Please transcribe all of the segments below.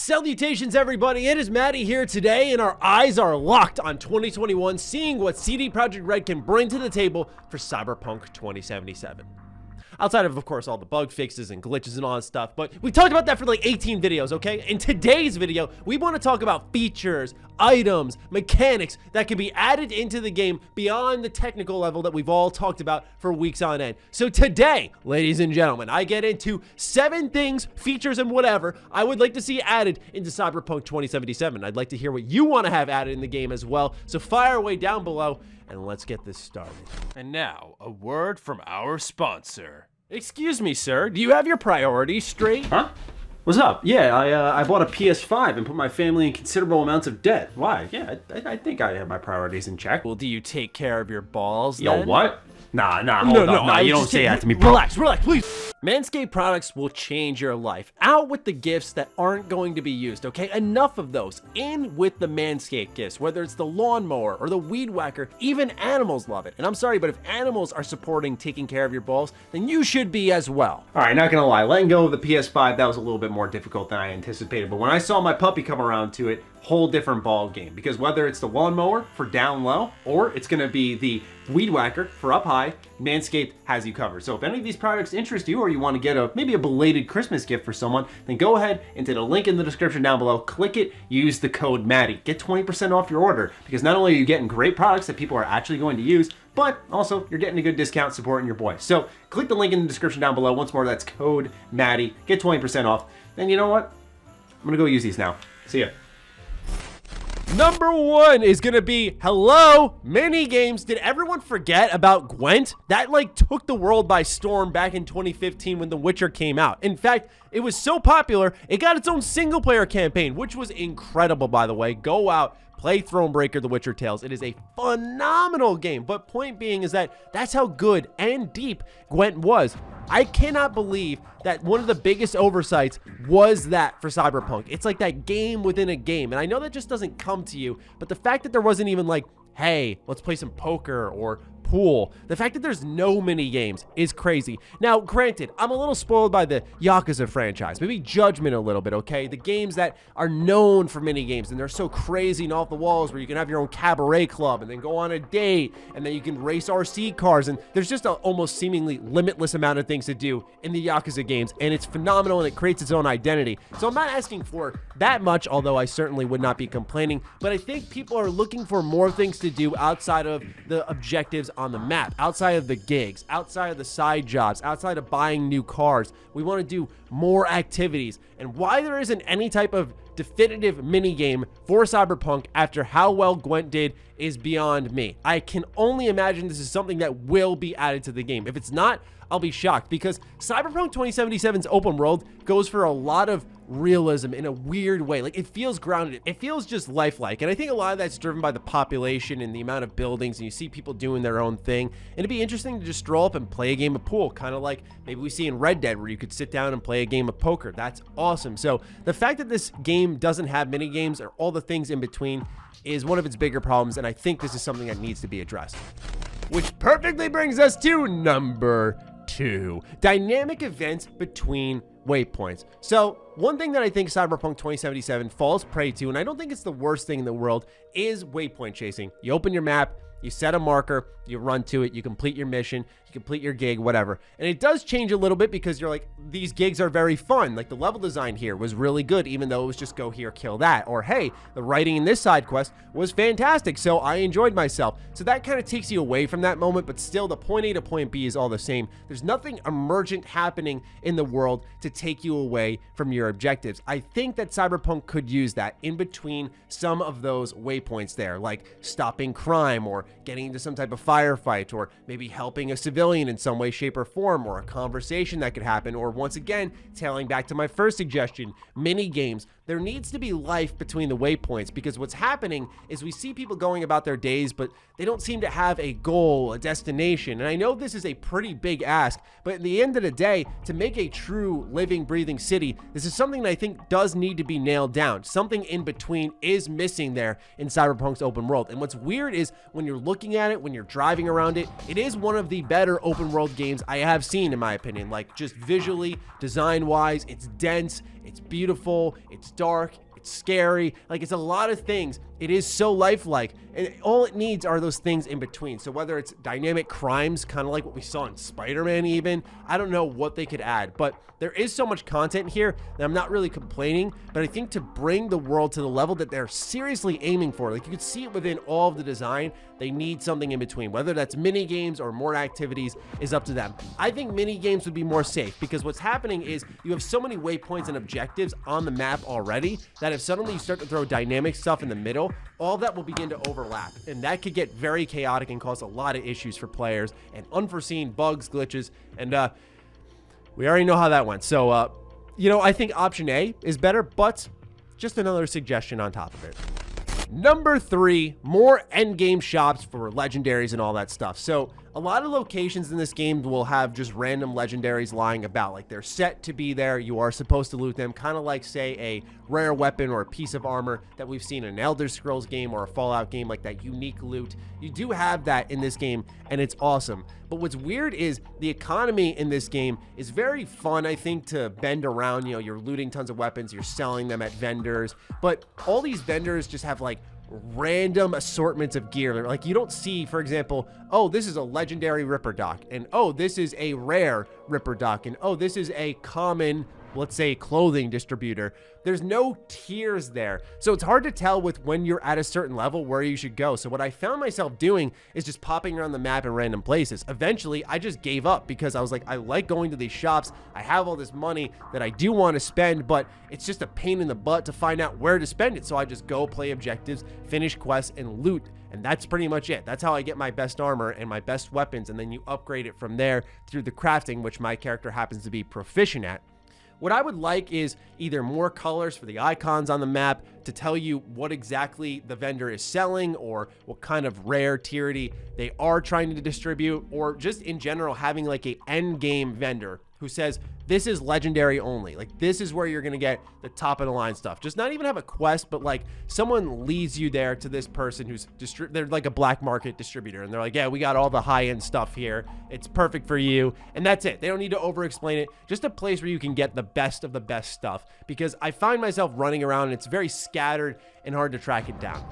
Salutations everybody, it is Matty here today and our eyes are locked on 2021, seeing what CD Projekt Red can bring to the table for Cyberpunk 2077. Outside of course, all the bug fixes and glitches and all that stuff, but we talked about that for like 18 videos, okay? In today's video, we want to talk about features, items, mechanics that can be added into the game beyond the technical level that we've all talked about for weeks on end. So today, ladies and gentlemen, I get into 7 things, features, and whatever I would like to see added into Cyberpunk 2077. I'd like to hear what you want to have added in the game as well, so fire away down below and let's get this started. And now, a word from our sponsor. Excuse me, sir, do you have your priorities straight? Huh? What's up? Yeah, I bought a PS5 and put my family in considerable amounts of debt. Why? Yeah, I think I have my priorities in check. Well, do you take care of your balls Yo, then? what? Nah, hold up. Nah, you don't say that to me, bro. Relax, please. Manscaped products will change your life. Out with the gifts that aren't going to be used, okay? Enough of those. In with the Manscaped gifts, whether it's the lawnmower or the weed whacker, even animals love it. And I'm sorry, but if animals are supporting taking care of your balls, then you should be as well. All right, not gonna lie, letting go of the PS5, that was a little bit more difficult than I anticipated. But when I saw my puppy come around to it, whole different ball game. Because whether it's the lawnmower for down low, or it's gonna be the weed whacker for up high, Manscaped has you covered. So if any of these products interest you, or you want to get maybe a belated Christmas gift for someone, then go ahead into the link in the description down below, click it, use the code Matty. Get 20% off your order, because not only are you getting great products that people are actually going to use, but also you're getting a good discount supporting your boy. So click the link in the description down below. Once more, that's code Matty. Get 20% off. And you know what? I'm gonna go use these now. See ya. Number 1 is gonna be, hello, Minigames. Did everyone forget about Gwent? That like took the world by storm back in 2015 when The Witcher came out. In fact, it was so popular, it got its own single player campaign, which was incredible, by the way. Go out, play Thronebreaker, The Witcher Tales. It is a phenomenal game, but point being is that that's how good and deep Gwent was. I cannot believe that one of the biggest oversights was that for Cyberpunk. It's like that game within a game, and I know that just doesn't come to you, but the fact that there wasn't even like, hey, let's play some poker or pool. The fact that there's no mini games is crazy. Now, granted, I'm a little spoiled by the Yakuza franchise. Maybe Judgment a little bit, okay? The games that are known for mini games and they're so crazy and off the walls, where you can have your own cabaret club and then go on a date and then you can race RC cars, and there's just an almost seemingly limitless amount of things to do in the Yakuza games, and it's phenomenal and it creates its own identity. So I'm not asking for that much, although I certainly would not be complaining, but I think people are looking for more things to do outside of the objectives on the map, outside of the gigs, outside of the side jobs, outside of buying new cars. We want to do more activities, and why there isn't any type of definitive mini game for Cyberpunk after how well Gwent did is beyond me. I can only imagine this is something that will be added to the game. If it's not, I'll be shocked, because Cyberpunk 2077's open world goes for a lot of realism in a weird way. Like, it feels grounded. It feels just lifelike. And I think a lot of that's driven by the population and the amount of buildings, and you see people doing their own thing. And it'd be interesting to just stroll up and play a game of pool, kind of like maybe we see in Red Dead, where you could sit down and play a game of poker. That's awesome. So the fact that this game doesn't have mini games or all the things in between is one of its bigger problems, and I think this is something that needs to be addressed. Which perfectly brings us to number 2, dynamic events between waypoints. So one thing that I think Cyberpunk 2077 falls prey to, and I don't think it's the worst thing in the world, is waypoint chasing. You open your map, you set a marker, you run to it, you complete your mission, you complete your gig, whatever. And it does change a little bit, because you're like, these gigs are very fun. Like, the level design here was really good, even though it was just go here, kill that. Or, hey, the writing in this side quest was fantastic, so I enjoyed myself. So that kind of takes you away from that moment, but still the point A to point B is all the same. There's nothing emergent happening in the world to take you away from your objectives. I think that Cyberpunk could use that in between some of those waypoints there, like stopping crime, or getting into some type of firefight, or maybe helping a civilian in some way, shape, or form, or a conversation that could happen, or once again, tailing back to my first suggestion, mini games. There needs to be life between the waypoints, because what's happening is we see people going about their days, but they don't seem to have a goal, a destination. And I know this is a pretty big ask, but at the end of the day, to make a true living, breathing city, this is something that I think does need to be nailed down. Something in between is missing there in Cyberpunk's open world. And what's weird is when you're looking at it, when you're driving around it, it is one of the better better open world games I have seen, in my opinion. Like, just visually, design wise, it's dense, it's beautiful, it's dark, it's scary. Like, it's a lot of things. It is so lifelike, and all it needs are those things in between. So whether it's dynamic crimes, kind of like what we saw in Spider-Man even, I don't know what they could add, but there is so much content here that I'm not really complaining. But I think to bring the world to the level that they're seriously aiming for, like you could see it within all of the design, they need something in between. Whether that's mini games or more activities is up to them. I think mini games would be more safe, because what's happening is you have so many waypoints and objectives on the map already that if suddenly you start to throw dynamic stuff in the middle, all that will begin to overlap, and that could get very chaotic and cause a lot of issues for players and unforeseen bugs, glitches, and we already know how that went. So you know, I think option A is better, but just another suggestion on top of it. Number 3, more endgame shops for legendaries and all that stuff. So a lot of locations in this game will have just random legendaries lying about. Like, they're set to be there. You are supposed to loot them, kind of like, say, a rare weapon or a piece of armor that we've seen in an Elder Scrolls game or a Fallout game, like that unique loot. You do have that in this game, and it's awesome. But what's weird is the economy in this game is very fun, I think, to bend around. You know, you're looting tons of weapons, you're selling them at vendors, but all these vendors just have like random assortments of gear. Like, you don't see, for example, oh, this is a legendary Ripper Doc, and oh, this is a rare Ripper Doc, and oh, this is a common, let's say, clothing distributor. There's no tiers there. So it's hard to tell with when you're at a certain level where you should go. So what I found myself doing is just popping around the map in random places. Eventually, I just gave up because I was like, I like going to these shops. I have all this money that I do want to spend, but it's just a pain in the butt to find out where to spend it. So I just go play objectives, finish quests, and loot. And that's pretty much it. That's how I get my best armor and my best weapons. And then you upgrade it from there through the crafting, which my character happens to be proficient at. What I would like is either more colors for the icons on the map to tell you what exactly the vendor is selling, or what kind of rare tierity they are trying to distribute, or just in general having like a end game vendor who says, this is legendary only. Like, this is where you're going to get the top of the line stuff. Just not even have a quest, but like someone leads you there to this person who's they're like a black market distributor. And they're like, yeah, we got all the high end stuff here. It's perfect for you. And that's it. They don't need to over explain it. Just a place where you can get the best of the best stuff, because I find myself running around and it's very scattered and hard to track it down.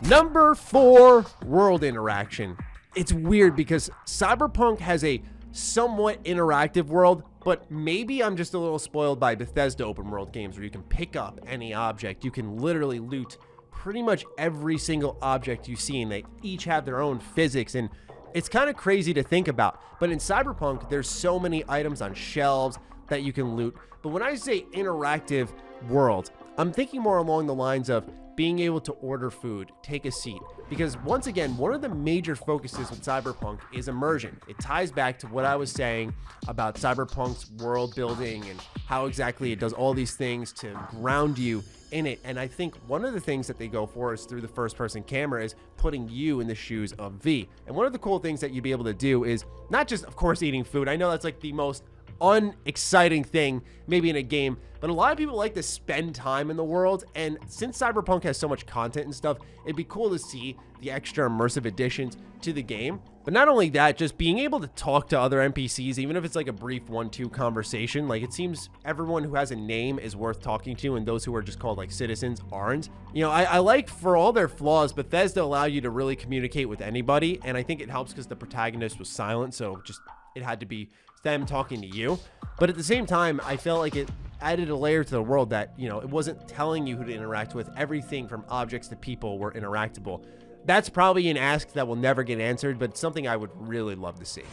Number 4, world interaction. It's weird because Cyberpunk has a somewhat interactive world, but maybe I'm just a little spoiled by Bethesda open world games where you can pick up any object. You can literally loot pretty much every single object you see, and they each have their own physics, and it's kind of crazy to think about. But in Cyberpunk, there's so many items on shelves that you can loot. But when I say interactive world, I'm thinking more along the lines of being able to order food, take a seat. Because once again, one of the major focuses with Cyberpunk is immersion. It ties back to what I was saying about Cyberpunk's world building and how exactly it does all these things to ground you in it. And I think one of the things that they go for is through the first person camera is putting you in the shoes of V. And one of the cool things that you'd be able to do is not just, of course, eating food. I know that's like the most unexciting thing maybe in a game, but a lot of people like to spend time in the world, and since Cyberpunk has so much content and stuff, it'd be cool to see the extra immersive additions to the game. But not only that, just being able to talk to other NPCs, even if it's like a brief 1-2 conversation. Like, it seems everyone who has a name is worth talking to, and those who are just called like citizens aren't. You know, I like, for all their flaws, Bethesda allow you to really communicate with anybody, and I think it helps because the protagonist was silent, so just it had to be them talking to you. But at the same time, I felt like it added a layer to the world that, you know, it wasn't telling you who to interact with. Everything from objects to people were interactable. That's probably an ask that will never get answered, but it's something I would really love to see.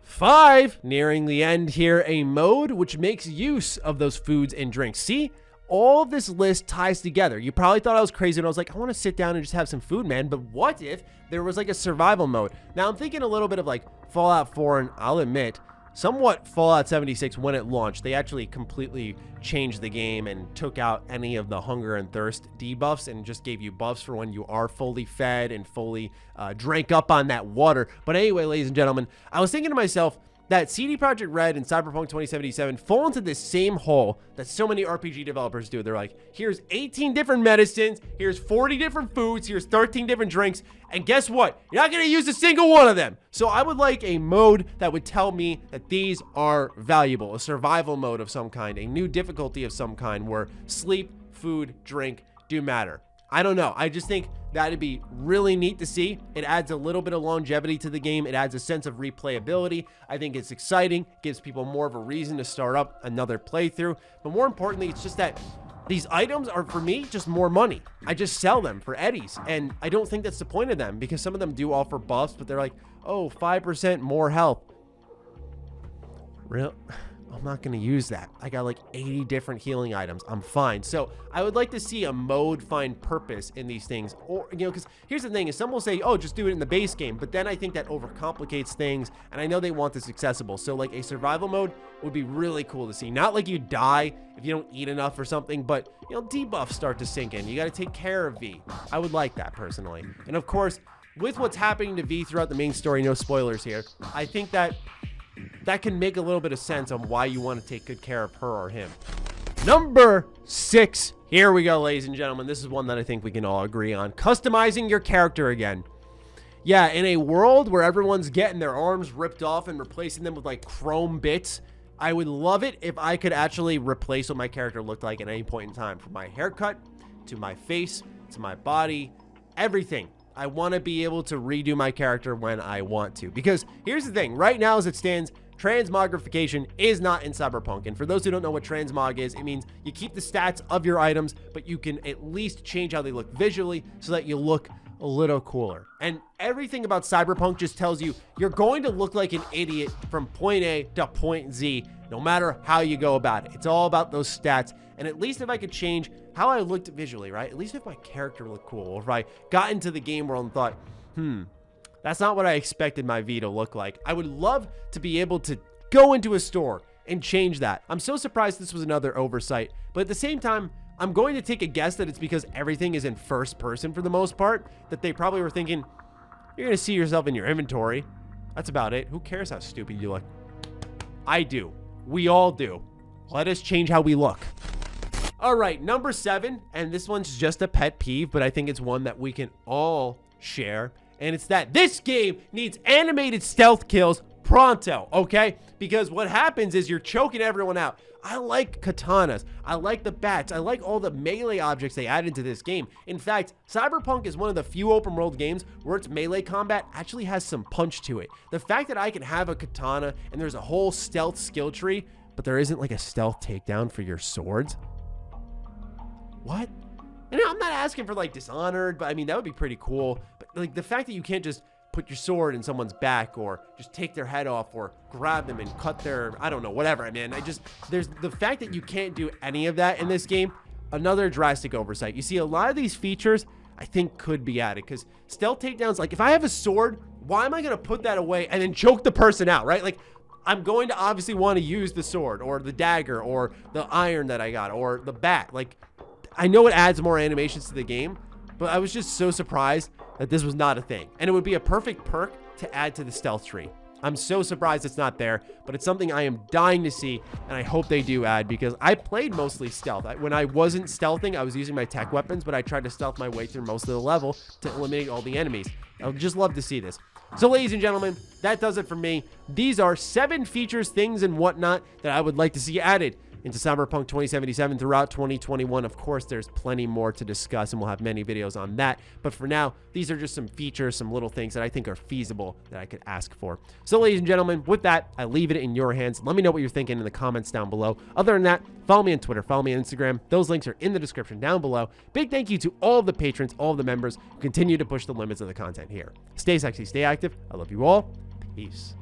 5, nearing the end here, a mode which makes use of those foods and drinks. See, all of this list ties together. You probably thought I was crazy and I was like, I want to sit down and just have some food, man. But what if there was like a survival mode? Now I'm thinking a little bit of like Fallout 4, and I'll admit, somewhat Fallout 76 when it launched. They actually completely changed the game and took out any of the hunger and thirst debuffs and just gave you buffs for when you are fully fed and fully drank up on that water. But anyway, ladies and gentlemen, I was thinking to myself, that CD Projekt Red and Cyberpunk 2077 fall into this same hole that so many RPG developers do. They're like, here's 18 different medicines, here's 40 different foods, here's 13 different drinks, and guess what? You're not going to use a single one of them. So I would like a mode that would tell me that these are valuable, a survival mode of some kind, a new difficulty of some kind where sleep, food, drink do matter. I don't know. I just think that'd be really neat to see. It adds a little bit of longevity to the game. It adds a sense of replayability. I think it's exciting, gives people more of a reason to start up another playthrough. But more importantly, it's just that these items are, for me, just more money. I just sell them for eddies, and I don't think that's the point of them, because some of them do offer buffs, but they're like, oh, 5% more health. Real? I'm not going to use that. I got like 80 different healing items. I'm fine. So I would like to see a mode find purpose in these things. Or, you know, because here's the thing is some will say, oh, just do it in the base game. But then I think that overcomplicates things. And I know they want this accessible. So like a survival mode would be really cool to see. Not like you die if you don't eat enough or something, but, you know, debuffs start to sink in. You got to take care of V. I would like that personally. And of course, with what's happening to V throughout the main story, no spoilers here, I think that can make a little bit of sense on why you want to take good care of her or him. Number 6. Here we go, ladies and gentlemen. This is one that I think we can all agree on. Customizing your character again. Yeah, in a world where everyone's getting their arms ripped off and replacing them with like chrome bits, I would love it if I could actually replace what my character looked like at any point in time. From my haircut, to my face, to my body, everything. I want to be able to redo my character when I want to. Because here's the thing, right now as it stands, transmogrification is not in Cyberpunk. And for those who don't know what transmog is, it means you keep the stats of your items, but you can at least change how they look visually so that you look a little cooler. And everything about Cyberpunk just tells you you're going to look like an idiot from point A to point Z, no matter how you go about it. It's all about those stats. And at least if I could change how I looked visually, right? At least if my character looked cool, or if I got into the game world and thought, that's not what I expected my V to look like. I would love to be able to go into a store and change that. I'm so surprised this was another oversight, but at the same time, I'm going to take a guess that it's because everything is in first person for the most part, that they probably were thinking, you're going to see yourself in your inventory. That's about it. Who cares how stupid you look? I do. We all do. Let us change how we look. All right, number 7, and this one's just a pet peeve, but I think it's one that we can all share, and it's that this game needs animated stealth kills pronto, okay? Because what happens is you're choking everyone out. I like katanas. I like the bats. I like all the melee objects they added into this game. In fact, Cyberpunk is one of the few open world games where its melee combat actually has some punch to it. The fact that I can have a katana and there's a whole stealth skill tree, but there isn't like a stealth takedown for your swords. What? And I'm not asking for like Dishonored, but I mean, that would be pretty cool. But like the fact that you can't just put your sword in someone's back or just take their head off or grab them and cut their, I don't know, whatever. I mean, there's the fact that you can't do any of that in this game, another drastic oversight. You see, a lot of these features I think could be added because stealth takedowns, like if I have a sword, why am I going to put that away and then choke the person out, right? Like I'm going to obviously want to use the sword or the dagger or the iron that I got or the bat. Like, I know it adds more animations to the game, but I was just so surprised that this was not a thing. And it would be a perfect perk to add to the stealth tree. I'm so surprised it's not there, but it's something I am dying to see, and I hope they do add because I played mostly stealth. When I wasn't stealthing, I was using my tech weapons, but I tried to stealth my way through most of the level to eliminate all the enemies. I would just love to see this. So ladies and gentlemen, that does it for me. These are 7 features, things, and whatnot that I would like to see added into Cyberpunk 2077 throughout 2021. Of course, there's plenty more to discuss, and we'll have many videos on that. But for now, these are just some features, some little things that I think are feasible that I could ask for. So, ladies and gentlemen, with that, I leave it in your hands. Let me know what you're thinking in the comments down below. Other than that, follow me on Twitter, follow me on Instagram. Those links are in the description down below. Big thank you to all of the patrons, all of the members who continue to push the limits of the content here. Stay sexy, stay active. I love you all. Peace.